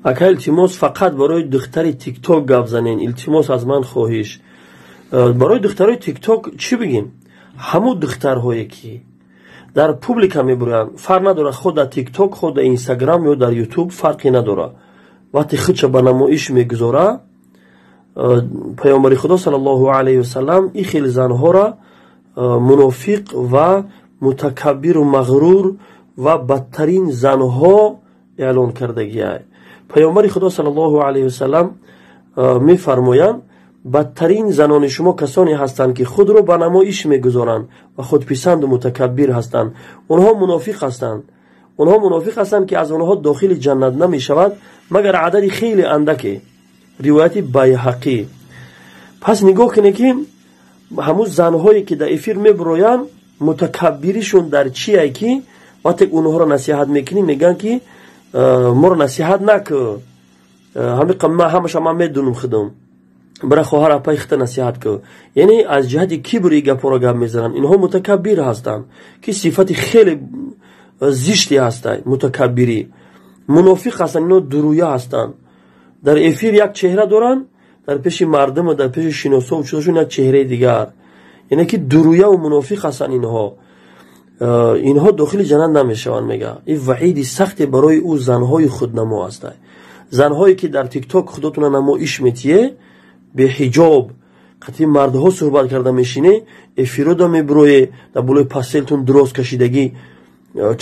ака илтимос фақат барои духтари тикток гап занен. Илтимос аз ман хоҳиш. барои духтарои тикток чӣ бигим? ҳамун духтарҳое ки дар публика мебуранд, фарқ надора худ дар тикток, худ дар инстаграм ё дар ютуб фарқи надора. вақти худша ба намоиш мегузора, пайғамбари худо саллаллоҳу алайҳи васалам ин хели занҳоро мунофиқ ва мутакаббиру мағрур ва бадтарин занҳо эълон кардагиай. пайғамбари худо саллаллоҳу алайҳи васалам мефармоянд, бадтарин занони шумо касоне ҳастанд ки худро ба намоиш мегузоранд ва худписанду мутакаббир ҳастанд. онҳо мунофиқ ҳастанд. онҳо мунофиқ ҳастанд ки аз онҳо дохили ҷаннат намешавад магар адади хеле андаке. ривояти байҳақӣ. пас нигоҳ кунед ки ҳамун занҳое ки дар эфир мебуроянд, мутакаббиришон дар чие ки вақте онҳоро насиҳат мекунӣ мегӯянд ки моро насиҳат накӯ, ҳамаша ман медунам худам, бара хоҳар апаи хита насиҳат кӯ. яъне аз ҷиҳати кибр ин гапҳоро гап мезананд. инҳо мутакаббир ҳастанд ки сифати хеле зишти ҳастанд. мутакаббирӣ мунофиқ ҳастанд. инҳо дуруя ҳастанд. дар эфир як чеҳра доранд, дар пеши мардуму дар пеши шиносо вуҷудашон як чеҳраи дигар. яъне ки дуруя ва мунофиқ ҳастанд. инҳо дохили ҷаннат намешаванд. мега ин ваъиди сахте барои ӯ занҳои худнамо ҳастанд. занҳое ки дар тикток худотона намоиш метие беҳиҷоб, қатъи мардҳо суҳбат карда мешине, эфирода мебурое, дар болои пастелтон дроз кашидагӣ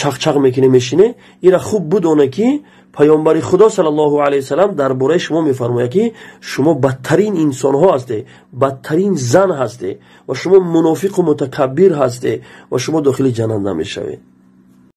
чақчақ мекуне мешине. ира хуб будоне ки пайғамбари худо саллаллоҳу алайҳи васалам дар бораи шумо мефармояд ки шумо бадтарин инсонҳо ҳастед, бадтарин зан ҳастед ва шумо мунофиқу мутакаббир ҳастед ва шумо дохили ҷаннат намешавед.